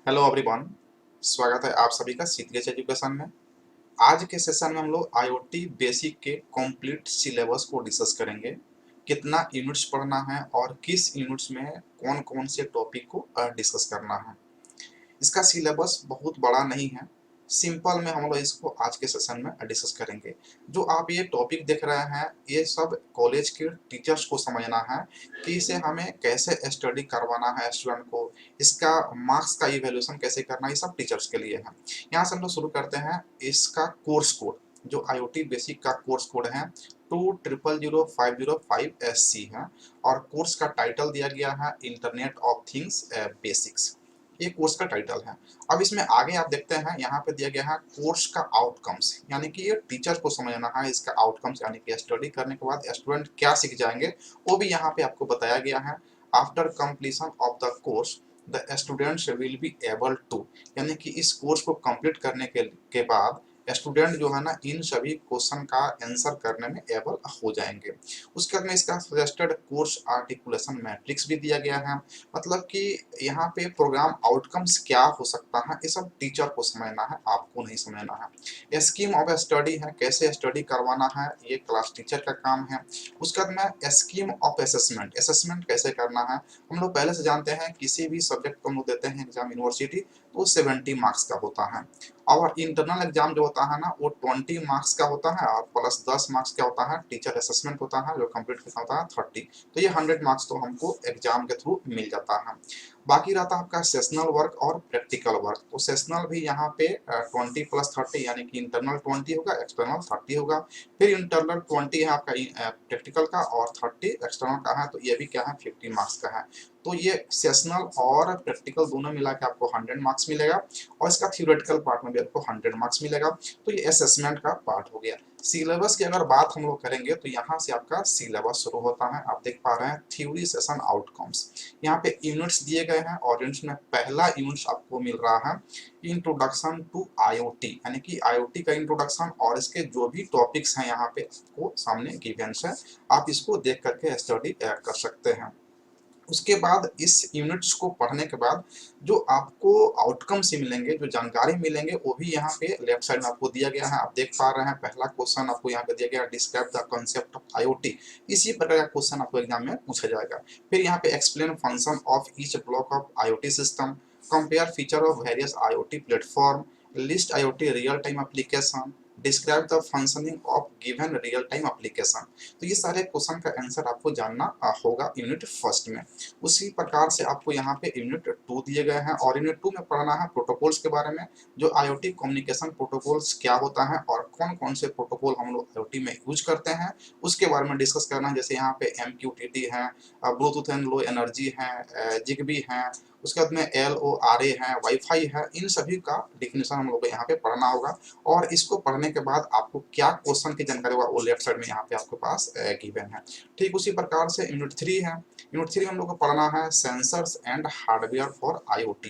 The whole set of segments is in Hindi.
Hello everyone. स्वागत है आप सभी का सीटीएच एजुकेशन में। आज के सेशन में हम लोग आईओटी बेसिक के कंप्लीट सिलेबस को डिस्कस करेंगे। कितना यूनिट्स पढ़ना है और किस यूनिट्स में कौन कौन से टॉपिक को डिस्कस करना है। इसका सिलेबस बहुत बड़ा नहीं है, सिंपल में हम लोग इसको आज के सेशन में डिस्कस करेंगे। जो आप ये टॉपिक देख रहे हैं ये सब कॉलेज के टीचर्स को समझना है कि इसे हमें कैसे स्टडी करवाना है स्टूडेंट को, इसका मार्क्स का इवैल्यूएशन कैसे करना है, ये सब टीचर्स के लिए है। यहाँ से हम लोग शुरू करते हैं। इसका कोर्स कोड जो आईओटी बेसिक का कोर्स कोड है 200505SC है और कोर्स का टाइटल दिया गया है इंटरनेट ऑफ थिंग्स बेसिक्स। ये कोर्स का टाइटल है। अब इसमें आगे आप देखते हैं यहाँ पे दिया गया है कोर्स का आउटकम्स, यानी कि ये टीचर को समझना है इसका आउटकम्स, यानी कि स्टडी करने के बाद स्टूडेंट क्या सीख जाएंगे वो भी यहाँ पे आपको बताया गया है। After completion of the course the students will be able to, यानी कि इस कोर्स को कंप्लीट करने के बाद स्टूडेंट जो है ना इन सभी क्वेश्चन का आंसर करने में एबल हो जाएंगे। उसके बाद में इसका सजेस्टेड कोर्स आर्टिकुलेशन मैट्रिक्स भी दिया गया है, मतलब कि यहाँ पे प्रोग्राम आउटकम्स क्या हो सकता है ये सब टीचर को समझना है, आपको नहीं समझना है। स्कीम ऑफ स्टडी है, कैसे स्टडी करवाना है ये क्लास टीचर का काम है। उसके बाद में स्कीम ऑफ असेसमेंट, असेसमेंट कैसे करना है। हम लोग पहले से जानते हैं किसी भी सब्जेक्ट को हम लोग देते हैं एग्जाम यूनिवर्सिटी तो 70 मार्क्स का होता है और इंटरनल एग्जाम जो होता है ना वो 20 मार्क्स का होता है और प्लस 10 मार्क्स का होता है टीचर असेसमेंट होता है जो कंप्लीट करना होता है 30। तो ये 100 मार्क्स तो हमको एग्जाम के थ्रू मिल जाता है। बाकी रहता है आपका सेशनल वर्क और प्रैक्टिकल वर्क। तो सेशनल भी यहाँ पे 20 प्लस 30 यानी कि इंटरनल 20 होगा, एक्सटर्नल 30 होगा। फिर इंटरनल 20 है आपका प्रैक्टिकल का और 30 एक्सटर्नल का है, तो ये भी क्या है 50 मार्क्स का है। तो ये सेशनल और प्रैक्टिकल दोनों मिला के आपको 100 मार्क्स मिलेगा और इसका थ्योरेटिकल पार्ट में भी आपको 100 मार्क्स मिलेगा। तो ये असेसमेंट का पार्ट हो गया। सिलेबस की अगर बात हम लोग करेंगे तो यहाँ से आपका सिलेबस शुरू होता है। आप देख पा रहे हैं थ्योरी सेशन आउटकम्स, यहाँ पे यूनिट्स दिए गए हैं और यूनिट्स में पहला यूनिट्स आपको मिल रहा है इंट्रोडक्शन टू आईओटी, यानी कि आईओटी का इंट्रोडक्शन और इसके जो भी टॉपिक्स हैं यहाँ पे आपको सामने गिवेंस है, आप इसको देख करके स्टडी कर सकते हैं। उसके बाद इस यूनिट्स को पढ़ने के बाद जो आपको आउटकम से मिलेंगे, जो जानकारी मिलेंगे वो भी यहाँ पे लेफ्ट साइड में आपको दिया गया है। आप देख पा रहे हैं पहला क्वेश्चन आपको यहाँ पे दिया गया describe the concept of IoT. इसी प्रकार का क्वेश्चन आपको एग्जाम में पूछा जाएगा। फिर यहाँ पे explain function of each block of IoT system, compare feature of various IoT platform, list IoT real time application, describe the functioning of given real time application. तो ये सारे क्वेश्चन का आंसर आपको जानना होगा यूनिट फर्स्ट में। उसी प्रकार से आपको यहाँ पे यूनिट 2 दिए गए हैं और यूनिट 2 में पढ़ना है प्रोटोकॉल्स के बारे में, जो आईओटी कम्युनिकेशन प्रोटोकॉल्स क्या होता है और कौन कौन से प्रोटोकॉल हम लोग आईओटी में यूज करते हैं उसके बारे में डिस्कस करना है। जैसे यहाँ पे MQTT है, ब्लूटूथ एंड लो एनर्जी है, जिगबी है, उसके बाद में LORA है, वाईफाई है, इन सभी का डिफिनेशन हम लोग को यहाँ पे पढ़ना होगा। और इसको पढ़ने के बाद आपको क्या क्वेश्चन की जानकारी होगा वो लेफ्ट साइड में यहाँ पे आपके पास गिवन है। ठीक उसी प्रकार से यूनिट 3 है। यूनिट 3 में हम लोग को पढ़ना है sensors and hardware for IoT,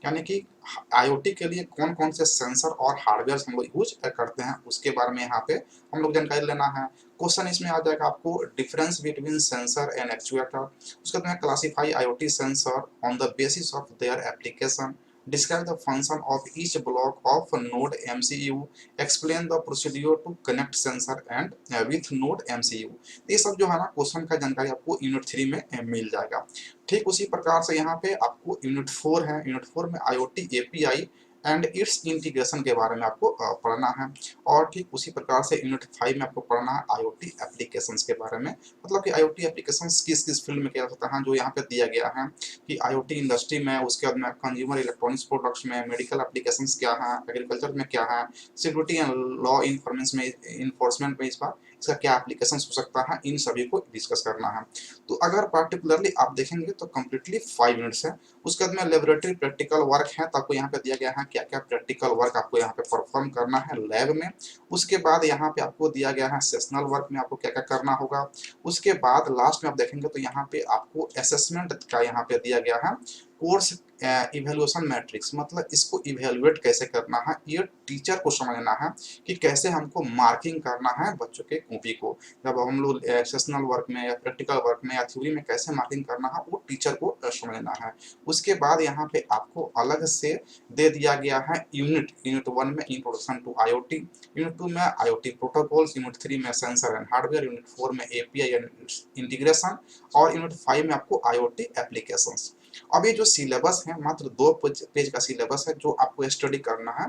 यानी कि आईओटी के लिए कौन कौन से सेंसर और हार्डवेयर हम लोग यूज करते हैं उसके बारे में यहाँ पे हम लोग जानकारी लेना है। क्वेश्चन इसमें आ जाएगा आपको difference between sensor and actuator, उसके बाद classify IoT sensor on the basis of their application, describe the function of each block of node MCU, explain the procedure to connect sensor and with node MCU। ये सब जो है ना क्वेश्चन का जानकारी आपको यूनिट 3 में मिल जाएगा। ठीक उसी प्रकार से यहाँ पे आपको यूनिट 4 है। यूनिट 4 में IoT API and it's integration के बारे में आपको पढ़ना है। और ठीक उसी प्रकार से यूनिट 5 में आपको पढ़ना है IoT एप्लीकेशंस के बारे में, मतलब कि IoT एप्लीकेशंस किस किस फील्ड में किया जाता है, जो यहाँ पे दिया गया है कि IoT इंडस्ट्री में, उसके बाद में कंज्यूमर इलेक्ट्रॉनिक्स प्रोडक्ट्स में, मेडिकल एप्लीकेशंस क्या है, एग्रीकल्चर में क्या है, सिक्योरिटी एंड लॉ इन्फोर्समेंट में इस बार इसका क्या एप्लीकेशन हो सकता है, इन सभी को डिस्कस करना है। तो अगर पार्टिकुलरली आप देखेंगे तो कम्प्लीटली 5 मिनट्स है। उसके बाद में लेबोरेटरी प्रैक्टिकल वर्क है, तो आपको यहाँ पे दिया गया है क्या क्या प्रैक्टिकल वर्क आपको यहाँ पे परफॉर्म करना है लैब में। उसके बाद यहाँ पे आपको दिया गया है सेशनल वर्क में आपको क्या क्या करना होगा। उसके बाद लास्ट में आप देखेंगे तो यहाँ पे आपको असेसमेंट का यहाँ पे दिया गया है कोर्स इवेल्युएशन मैट्रिक्स, मतलब इसको इवेल्युएट कैसे करना है, ये टीचर को समझना है कि कैसे हमको मार्किंग करना है बच्चों के कॉपी को। जब हम लोग सेशनल वर्क में या प्रैक्टिकल वर्क में या थ्योरी में कैसे मार्किंग करना है वो टीचर को समझना है। उसके बाद यहाँ पे आपको अलग से दे दिया गया है यूनिट 1 में इंट्रोडक्शन टू IoT, यूनिट 2 में IoT प्रोटोकॉल्स, यूनिट 3 में सेंसर एंड हार्डवेयर, यूनिट 4 में API एंड इंटीग्रेशन, और यूनिट 5 में आपको IoT एप्लीकेशंस। अब ये जो सिलेबस है मात्र 2 पेज का सिलेबस है जो आपको स्टडी करना है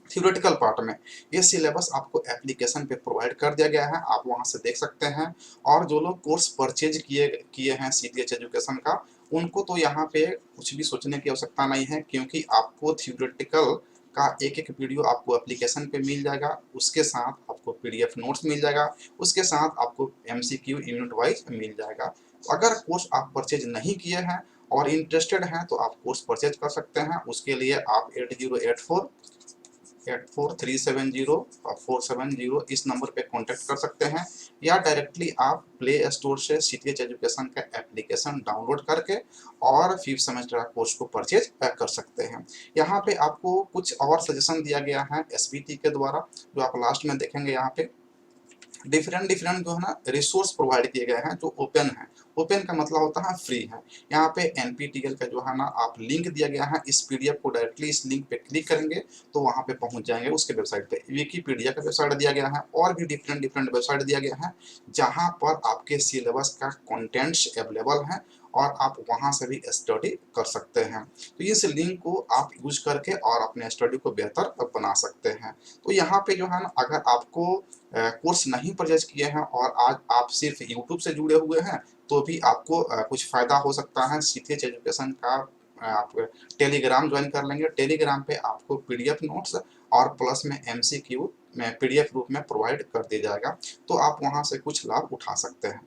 थ्योरेटिकल पार्ट में। ये सिलेबस आपको एप्लीकेशन पे प्रोवाइड कर दिया गया है, आप वहां से देख सकते हैं। और जो लोग कोर्स परचेज किए हैं CTH एजुकेशन का, उनको तो यहाँ पे कुछ भी सोचने की आवश्यकता नहीं है, क्योंकि आपको थ्योरेटिकल का एक एक वीडियो आपको एप्लीकेशन पे मिल जाएगा, उसके साथ आपको PDF नोट्स मिल जाएगा, उसके साथ आपको MCQ यूनिट वाइज मिल जाएगा। अगर कोर्स आप परचेज नहीं किए हैं और इंटरेस्टेड हैं तो आप कोर्स परचेज कर सकते हैं। उसके लिए आप 8084 इस नंबर पे कांटेक्ट कर सकते हैं, या डायरेक्टली आप प्ले स्टोर से CTH एजुकेशन का एप्लीकेशन डाउनलोड करके और 5th सेमेस्टर का कोर्स को परचेज कर सकते हैं। यहाँ पे आपको कुछ और सजेशन दिया गया है SBT के द्वारा, जो आप लास्ट में देखेंगे। यहाँ पे डिफरेंट डिफरेंट जो है ना रिसोर्स प्रोवाइड किए गए हैं जो ओपन है। ओपन का मतलब होता है फ्री है। यहाँ पे NPTEL का जो है ना आप लिंक दिया गया है, इस PDF को डायरेक्टली इस लिंक पे क्लिक करेंगे तो वहाँ पे पहुँच जाएंगे उसके वेबसाइट पे। विकीपीडिया का वेबसाइट दिया गया है और भी डिफरेंट डिफरेंट वेबसाइट दिया गया है जहाँ पर आपके सिलेबस का कंटेंट्स अवेलेबल है और आप वहाँ से भी स्टडी कर सकते हैं। तो इस लिंक को आप यूज करके और अपने स्टडी को बेहतर बना सकते हैं। तो यहाँ पे जो है ना अगर आपको कोर्स नहीं परचेज किए हैं और आज आप सिर्फ यूट्यूब से जुड़े हुए हैं तो भी आपको कुछ फ़ायदा हो सकता है। CTH एजुकेशन का आप टेलीग्राम ज्वाइन कर लेंगे। टेलीग्राम पे आपको PDF नोट्स और प्लस में MCQ में PDF रूप में प्रोवाइड कर दिया जाएगा, तो आप वहाँ से कुछ लाभ उठा सकते हैं।